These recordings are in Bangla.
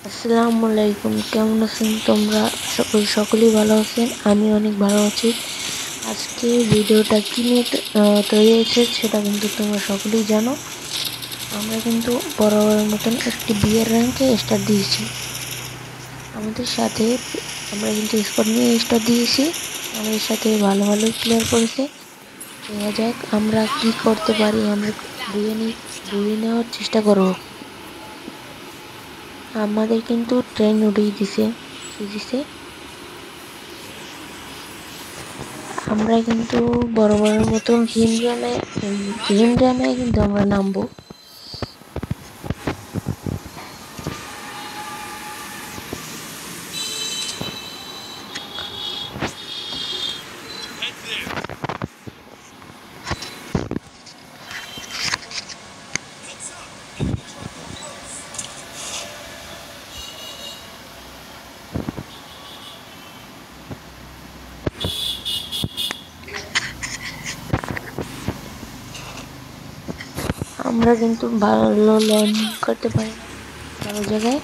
আসসালামু আলাইকুম, কেমন আছেন তোমরা? আশা করি সকলেই ভালো আছেন। আমি অনেক ভালো আছি। আজকে ভিডিওটা কি নিয়ে তৈরি হয়েছে সেটা কিন্তু তোমরা সকলেই জানো। আমরা কিন্তু বরাবরের মতন একটি বিয়ের র্যাঙ্কে স্টার দিয়েছি। আমাদের সাথে আমরা কিন্তু স্কোর নিয়ে স্টার দিয়েছি। আমাদের সাথে ভালো ভালো প্লেয়ার পড়েছে। দেখা যাক আমরা কি করতে পারি। আমরা বুঝে নেওয়ার চেষ্টা করব। আমাদের কিন্তু ট্রেন উঠেই দিছে। কি দিছে? আমরা কিন্তু বরাবরের মতন হিম র্যামে কিন্তু আমরা নামবো। আমরা কিন্তু ভালো ল্যান্ডিং করতে পারি না ভালো জায়গায়।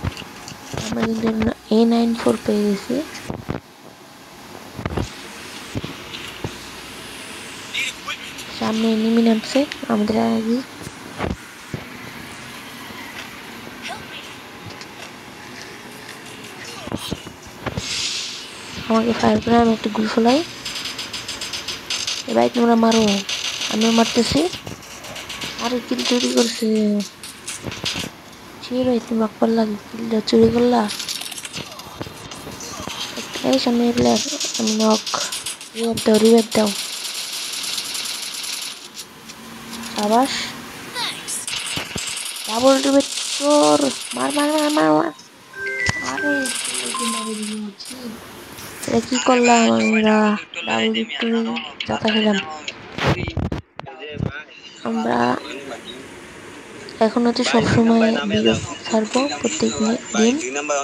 আমরা কিন্তু A94 পেয়ে গেছি। সামনে এনিমি নামছে আমাদের আগে। আমাকে ফায়ার করে আমি একটা গুলি ফেলাই। ভাই তোমরা মারো, আমিও মারতেছি। আরে কিল চুরি করছে। ছি ভাই, তুমি বাপ্পার লাগে কিলটা চুরি করলা। এই সামনে প্লেয়ার, আমি নক। রিভাইভ দাও। সাবাস, ডাবল রিভাইভ। তোর মার মার মার মার মার। আরে এটা কি করলাম আমরা? ডাবল ভিক্টরি যাতা খেলাম আমরা। এখন হচ্ছে সবসময় ভিডিও ছাড়বো প্রত্যেক দিন।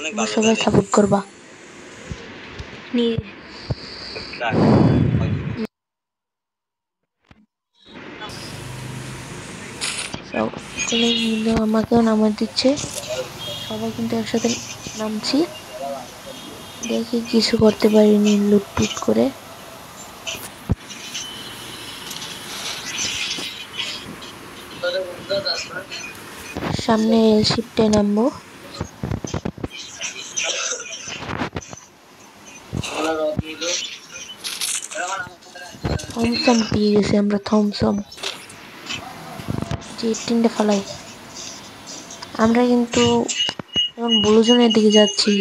তোমরা সবাই সাপোর্ট করবা। সকলে কিন্তু আমাকেও নামার দিচ্ছে। সবাই কিন্তু একসাথে নামছি। দেখি কিছু করতে পারিনি লুটপুট করে। সামনে এল শিফটে নামবো। থমসম পেয়ে গেছি আমরা। থমসম যে 18টা ফালাই। আমরা কিন্তু এখন ব্লুজনের দিকে যাচ্ছি।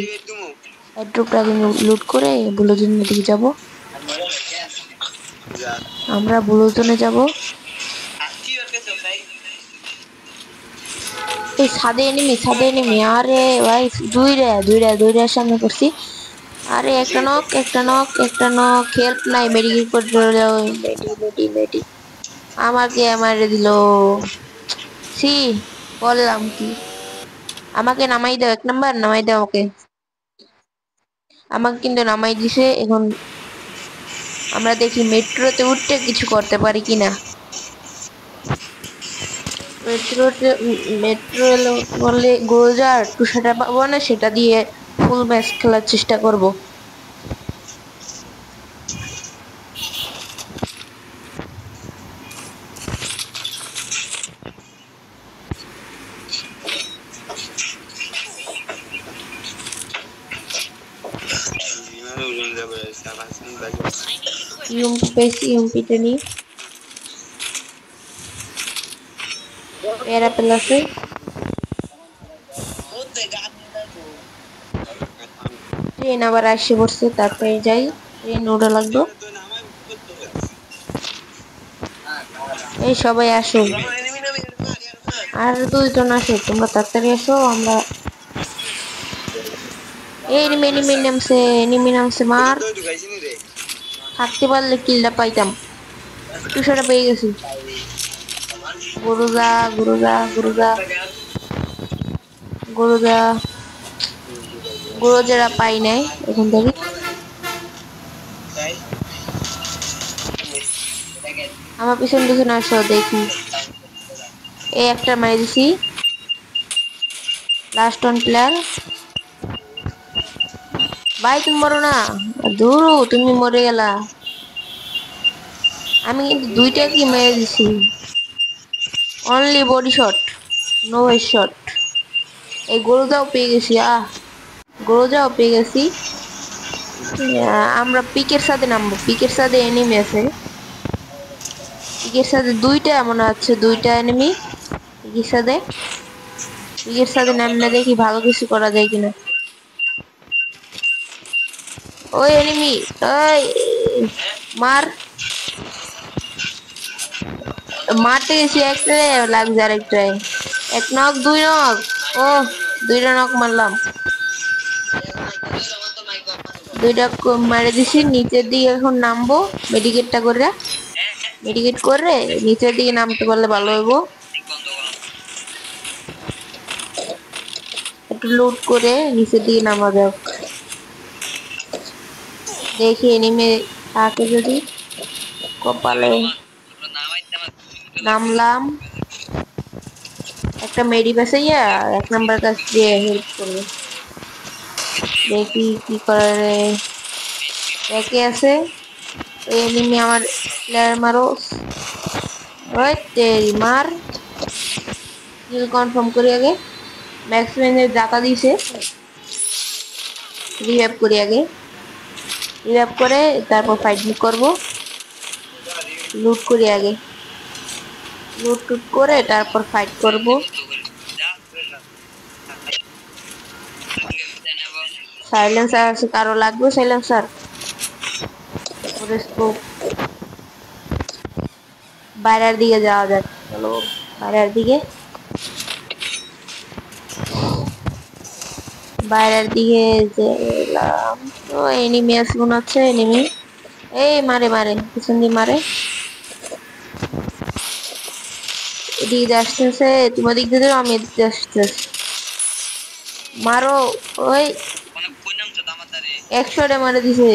এয়ারড্রপটা কিন্তু লুট করে ব্লুজনের দিকে যাব। আমরা ব্লুজনে যাব। এই ছাদে এনিমি। আরে ভাই, দুইটা সামনে করছি। আরে একটা নক হেল্প নাই। মেডিকেল করে মেডি আমাকে আমারে দিল। সি বললাম কি, আমাকে নামাই দাও। 1 নাম্বার নামাই দাও ওকে। আমাকে কিন্তু নামাই দিছে। এখন আমরা দেখি মেট্রোতে উঠতে কিছু করতে পারি কিনা। মেট্রো বললে গোলজার টুসাটা পাবো না, সেটা দিয়ে ফুল ম্যাচ খেলার চেষ্টা করব। ইউএমপি পেয়েছি, ইউএমপিটা নি পেয়ারা প্লাসে। ট্রেন আবার আসে পড়ছে, তারপরে যাই। ট্রেন ওটা লাগবে। এই সবাই আসো, আর 2 জন আসো, তোমরা তাড়াতাড়ি আসো। আমরা এই এনিমি নামছে মার। থাকতে পারলে কিলটা পাইতাম। টুসাটা পেয়ে গেছি। গুরুজা গুরুজা গুরুজা গুরুজা গুরুজারা পাই নাই এখন থেকে। আমার পিছন পিছনে আসো দেখি। এই একটা মারি দিছি। Last 1 player. ভাই তুমি মরো না, ধুরু তুমি মরে গেলা। আমি কিন্তু দুইটা কি মেরে দিছি, only body shot, no headshot. এই গরুটাও পেয়ে গেছি, গরুটাও পেয়ে গেছি। আমরা পিকের সাথে নামবো, পিকের সাথে এনিমি আছে, পিকের সাথে দুইটা মনে হচ্ছে, দুইটা এনিমি পিকের সাথে। পিকের সাথে নামলে দেখি ভালো কিছু করা যায় কিনা। ওই এনিমি, ওই মার, মারতে গেছি একটারে, লাগছে আরেকটায়। এক নক, দুই নক, ও দুইটা নক মারলাম, দুইটা মারে দিছি। নিচের দিকে এখন নামবো, মেডিকেটটা করে, মেডিকেট করে নিচের দিকে নামতে পারলে ভালো হইব। একটু লুট করে নিচের দিকে নামা যাক, দেখি এনিমে থাকে যদি কপালে। নামলাম, একটা মেডি বাসাইয়া এক নাম্বার কাছ দিয়ে হেল্প করবে, দেখি কি করে। একে আছে ওই এনিমি, আমার প্লেয়ার মারো, ওই তেরি মার। কিল কনফার্ম করি আগে, ম্যাক্সিমেনের জাতা দিছে, রিভাইভ করি আগে, রিভাইভ করে তারপর ফাইট করব। লুট করি আগে, লুট টুট করে তারপর ফাইট করব। সাইলেন্সার আছে, কারো লাগবে সাইলেন্সার? স্কোপ, বাইরের দিকে যাওয়া যাক, চলো বাইরের দিকে, বাইরের দিকে গেলাম। তো এনিমি আছে মনে হচ্ছে, এনিমি এই মারে মারে, পিছন দিয়ে মারে, এদিকে আসতেছে, তোমার দিক দিয়ে আমি এদিকে আসতেছি, মারো। ওই 100 মারে দিছে,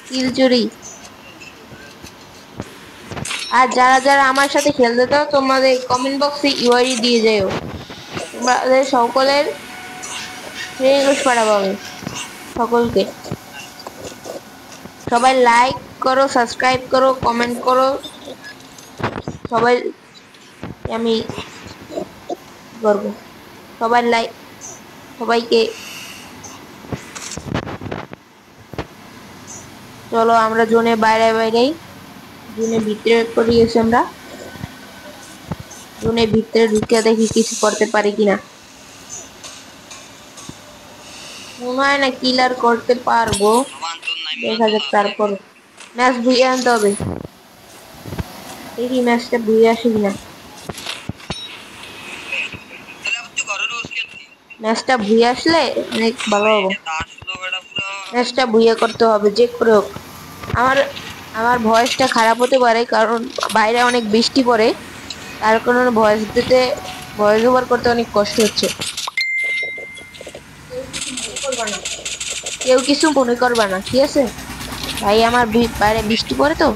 কিল চুরি। আর যারা যারা আমার সাথে খেলতে চাও তোমাদের কমেন্ট বক্সে ইউআইডি দিয়ে যাও, তোমাদের সকলের রিকোয়েস্ট পাঠাবো আমি সকলকে। সবাই লাইক করো, সাবস্ক্রাইব করো, কমেন্ট করো, সবাই আমি করব। সবাই লাইক, সবাইকে। চলো আমরা জোনে বাইরে বাইরেই, জোনে ভিতরে করে গেছি আমরা, জোনে ভিতরে ঢুকে দেখি কিছু করতে পারি কিনা। মনে হয় না কিলার করতে পারবো, দেখা যাক। তারপর ম্যাচ বুঝে আনতে হবে, দেখি ম্যাচটা বুঝে আসে কিনা। ম্যাচটা বুঝে আসলে অনেক ভালো হবে, ম্যাচটা বুঝে করতে হবে যে করে হোক। আমার আমার ভয়েসটা খারাপ হতে পারে, কারণ বাইরে অনেক বৃষ্টি পড়ে, তার কারণে ভয়েস ওভার করতে অনেক কষ্ট হচ্ছে। কেউ কিছু মনে করবা না, ঠিক আছে ভাই? আমার বাইরে বৃষ্টি পড়ে তো।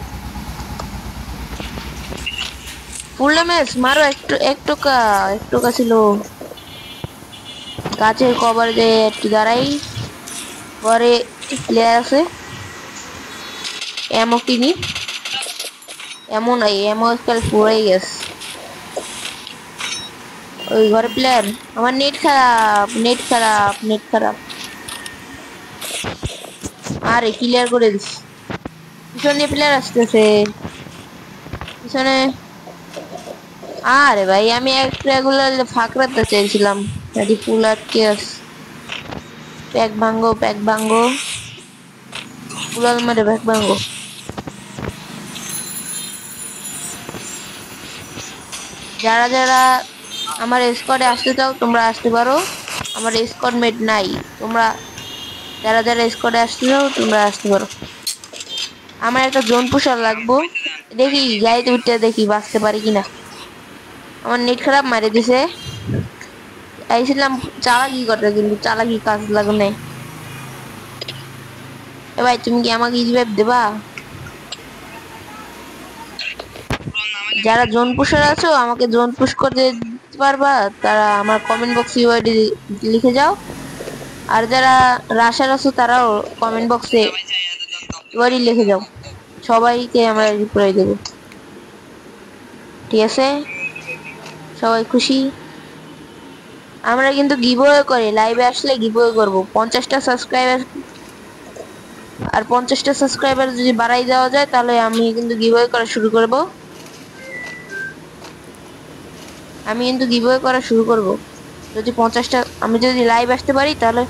ফুল ড্যামেজ মারো, একটু একটু ছিল, গাছের কভার দিয়ে একটু দাঁড়াই, পরে প্লেয়ার আছে, এমন কিনি, এমন নাই, এমন কাল ফুরাই গেছে। ওই ঘরে প্লেয়ার, আমার নেট খারাপ, নেট খারাপ, নেট খারাপ। আরে ক্লিয়ার করে দিস, পিছনে প্লেয়ার আসতেছে, পিছনে। আরে ভাই আমি একটা এগুলো ফাঁকরাতে চাইছিলাম, নাকি ফুল আটকে আছে। প্যাক ভাঙ্গো, প্যাক ভাঙ্গো, ফুলাল মারে প্যাক ভাঙ্গো। যারা যারা আমার স্কোয়াডে আসতে চাও তোমরা আসতে পারো, আমার স্কোয়াড মেট নাই। তোমরা যারা যারা স্কোয়াডে আসতে চাও তোমরা আসতে পারো। আমার একটা জোন পুষার লাগবো, দেখি গাড়িতে উঠতে দেখি বাঁচতে পারি কিনা। আমার নেট খারাপ, মারে দিছে। আইছিলাম চালাকি করতে, কিন্তু চালাকি কাজ লাগে নাই। এ ভাই তুমি কি আমাকে ইজি ভাইব দেবা? যারা জোন পুষার আছো আমাকে জোন পুশ করতে দিতে পারবা, তারা আমার কমেন্ট বক্সে ইউআইডি লিখে যাও, আর যারা রাশার আছো তারাও কমেন্ট বক্সে এবারই লিখে যাও, সবাইকে আমরা রিপ্লাই দেব। ঠিক আছে, সবাই খুশি? আমরা কিন্তু গিভওয়ে করি, লাইভে আসলে গিভওয়ে করব 50টা সাবস্ক্রাইবার। আর 50টা সাবস্ক্রাইবার যদি বাড়াই দেওয়া যায় তাহলে আমি কিন্তু গিভওয়ে করা শুরু করব। যদি 50টা, আমি যদি লাইভ আসতে পারি তাহলে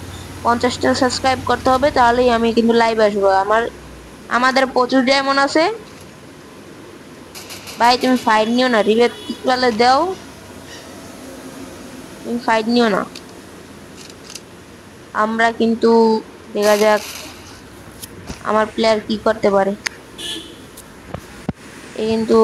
50টা সাবস্ক্রাইব করতে হবে, তাহলেই আমি কিন্তু লাইভ আসবো। আমাদের প্রচুর ডায়মন্ড আছে ভাই, তুমি ফাইট নিও না, রিভেট টিকলালে দাও, তুমি ফাইট নিও না। আমরা কিন্তু দেখা যাক আমার প্লেয়ার কি করতে পারে। এ কিন্তু